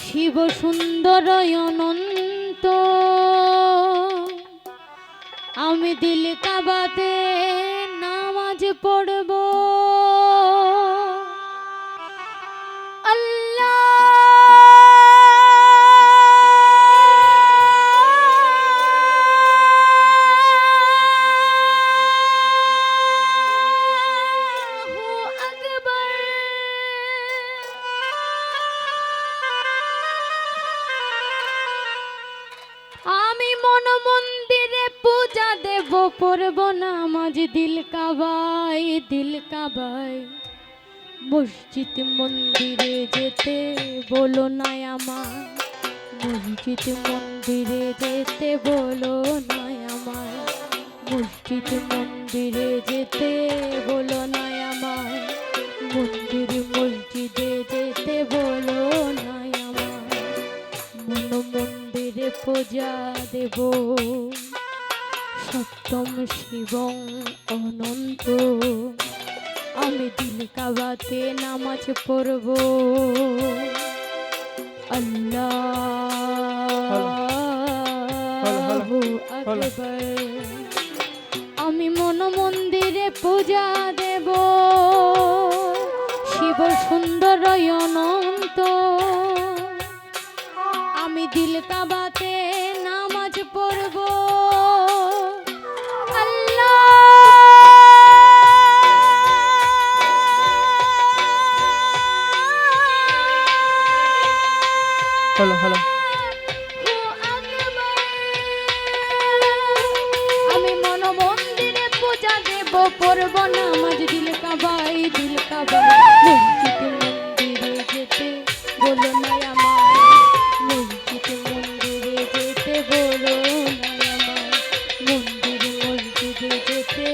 শিব সুন্দর অনন্ত আমি দিল কাবাতে নামাজ পড়ব আমি মন মন্দিরে পূজা দেব পড়ব নামাজ দিল কাবায় মসজিদ মন্দিরে যেতে বলো না আমায় মসজিদ মন্দিরে যেতে বলো না আমায় মসজিদ মন্দিরে যেতে বলো না আমায় মসজিদে যেতে বলো না আমায় মন মন্দিরে পূজা দেব সপ্তম শিবং অনন্ত আমি দিল কাবাতে নামাজ পড়ব আল্লাহু আকবার আমি মন মন্দিরে পূজা দেব শিব সুন্দর অনন্ত আমি দিল কাবাতে নামাজ পড়ব হলো হলো আমি মন মন্দিরে পূজা দেব পড়ব নামাজ দিল কাবায় মসজিদ মন্দিরে যেতে বলো না আমায় মসজিদ মন্দিরে যেতে বলো না আমায় মসজিদে যেতে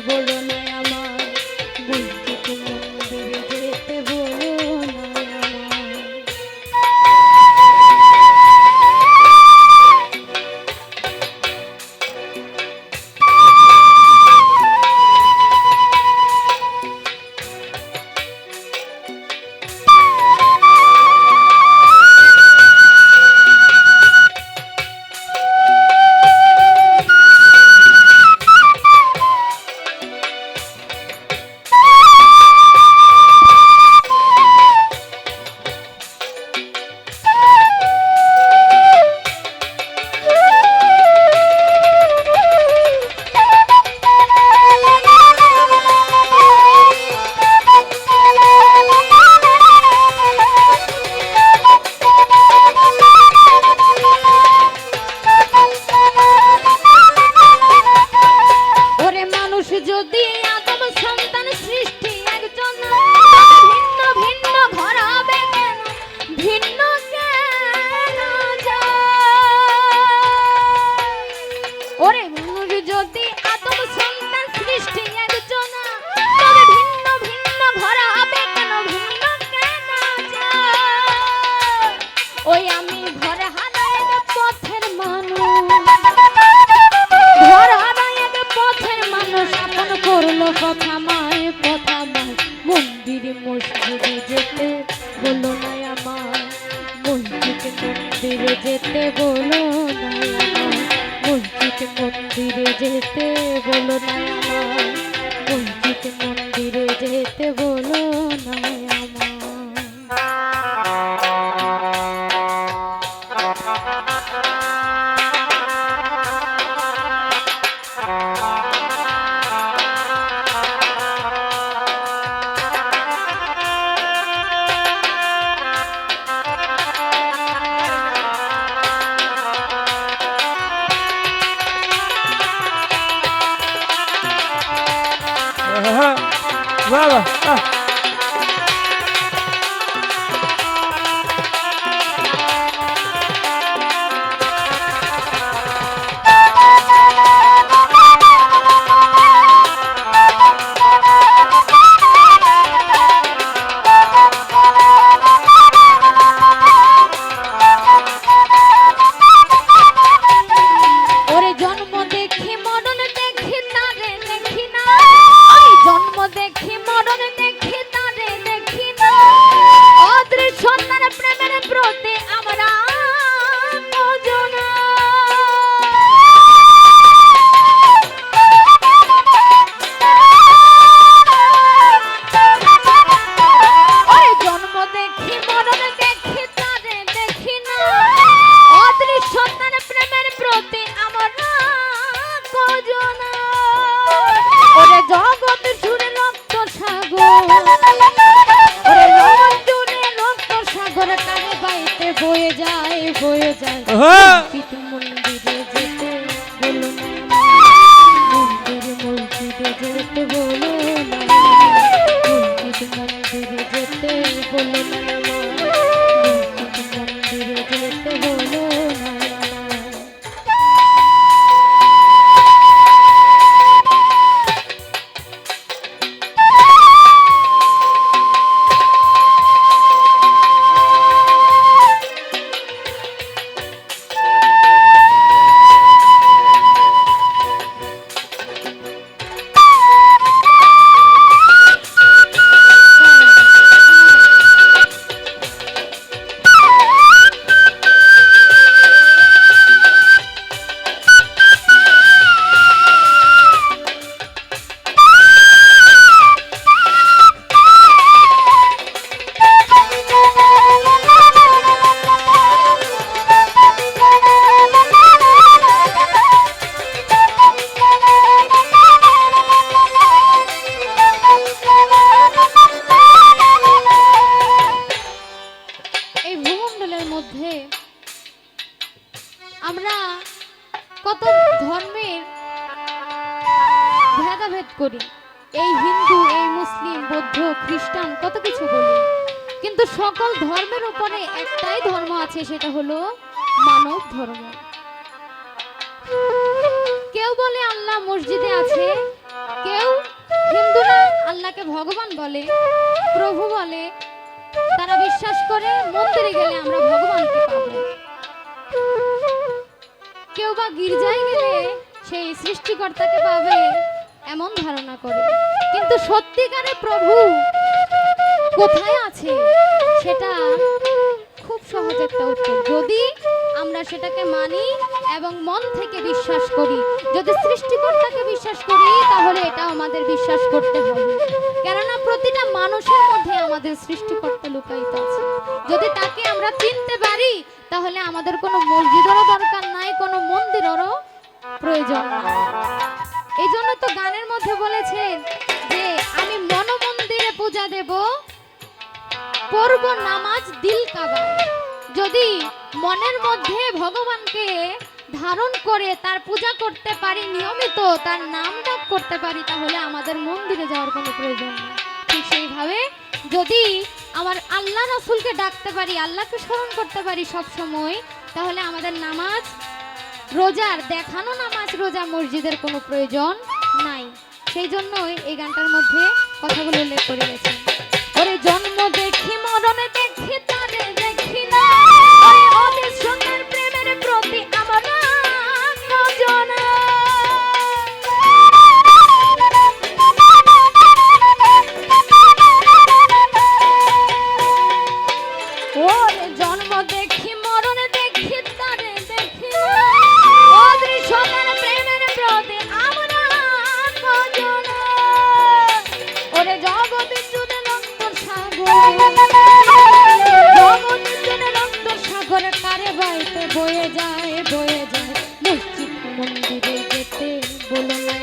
বলো না আমায় মসজিদ মন্দিরে যেতে বলো না আমায় যদি আদম সন্তান সৃষ্টি একজন ভিন্ন ভিন্ন ঘর হবে কেন ভিন্ন কেন ওরে মানুষ যদি আদম সন্তান সৃষ্টি একজন তবে ভিন্ন ভিন্ন ঘর হবে কেন ভিন্ন কেন ওই আমি ঘরে হারাই পথের মানুষ ঘর হারাই পথের মানুষ আপন করলো কথা মায় মন্দিরে মসজিদে যেতে বলো না আমায় মসজিদ মন্দিরে যেতে বলো না আমায় মসজিদ মন্দিরে যেতে বলো না আমায় মসজিদ মন্দিরে যেতে বলো না আমায় বাবা ওরে জন্ম দেখি মরণ দেখি না রে দেখি না জন্ম দেখি মরণ দেখি বয়ে যায় বয়ে যায় হ্যাঁ। কিন্তু মন্দিরে যেতে বলো না মন্দিরে মসজিদে যেতে বলো না মসজিদ মন্দিরে যেতে বলো না মসজিদ মন্দিরে যেতে বলো না আমরা কত ধর্মের ভেদাভেদ করি এই হিন্দু এই মুসলিম বৌদ্ধ খ্রিস্টান কত কিছু বলি কিন্তু সকল ধর্মের উপরে একটাই ধর্ম আছে সেটা হলো মানব ধর্ম কেউ বলে আল্লাহ মসজিদে আছে কেউ হিন্দুরা আল্লাহকে ভগবান বলে প্রভু বলে তারা বিশ্বাস করে মন্দিরে গেলে আমরা ভগবানকে পাবো কেউ বা গির্জায় গেলে সেই সৃষ্টিকর্তাকে পাবে এমন ধারণা করে কিন্তু সত্যিকারে প্রভু কোথায় আছে সেটা খুব সহজ একটা উত্তর যদি আমরা সেটাকে মানি এবং মন থেকে বিশ্বাস করি যদি সৃষ্টিকর্তাকে বিশ্বাস করি তাহলে এটা আমাদের বিশ্বাস করতে হবে কেননা প্রতিটা মানুষের মধ্যে আমাদের সৃষ্টিকর্তা লুকায়িত আছে যদি তাকে আমরা চিনতে পারি তাহলে আমাদের কোনো মসজিদেরও দরকার নাই কোনো মন্দিরেরও প্রয়োজন নাই এই জন্য তো গানের মধ্যে বলেছেন যে আমি মনমন্দিরে পূজা দেব পড়ব নামাজ দিল কাবায় যদি মনের মধ্যে ভগবানকে ধারণ করে তার পূজা করতে পারি নিয়মিত তার নাম ডাক করতে পারি তাহলে আমাদের মন্দিরে যাওয়ার কোনো প্রয়োজন নেই ঠিক সেইভাবে যদি আমার আল্লাহ রাসূলকে ডাকতে পারি আল্লাহকে স্মরণ করতে পারি সব সময় তাহলে আমাদের নামাজ রোজার দেখানো নামাজ রোজা মসজিদের কোনো প্রয়োজন নাই সেই জন্যই এই গানটার মধ্যে কথাগুলো উল্লেখ করে গেছেন ওরে জন্ম দেখি মরণে দেখি তারে দেখি না ওরে অতি সুন্দর প্রেমের প্রতি আমার নজনা ওরে জন্ম দেখি মরণে দেখি তারে দেখি অতি সুন্দর প্রেমের প্রতি আমার নজনা ওরে জগতের জুড়ে সাগর কারে বাইতে বয়ে যায় মসজিদ মন্দিরে যেতে বলো না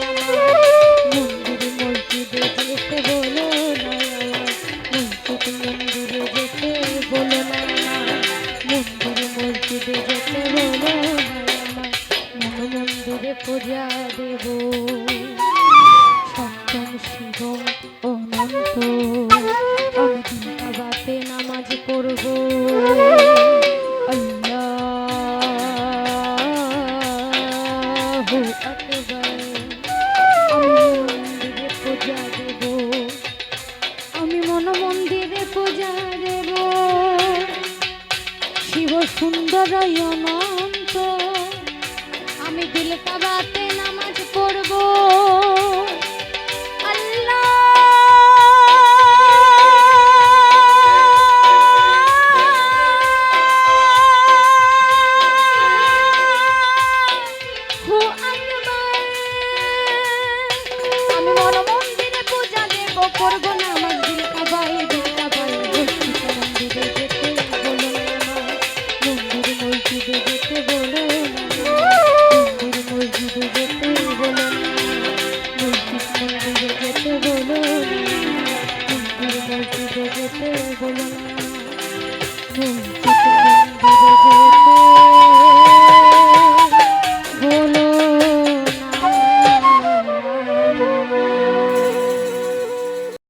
মন্দির মসজিদে যেতে বলো না মসজিদ মন্দিরে যেতে বলো না মন্দির মসজিদে যেতে বলো না মন্দিরে পূজা দেব সপ্তম শিব অনন্ত বাতে নামাজ পড়ব আল্লাহু আকবার আমি মনমন্দিরে পূজা দেব শিব সুন্দর অনন্ত আমি দিল কাবাতে নামাজ পড়ব বলো না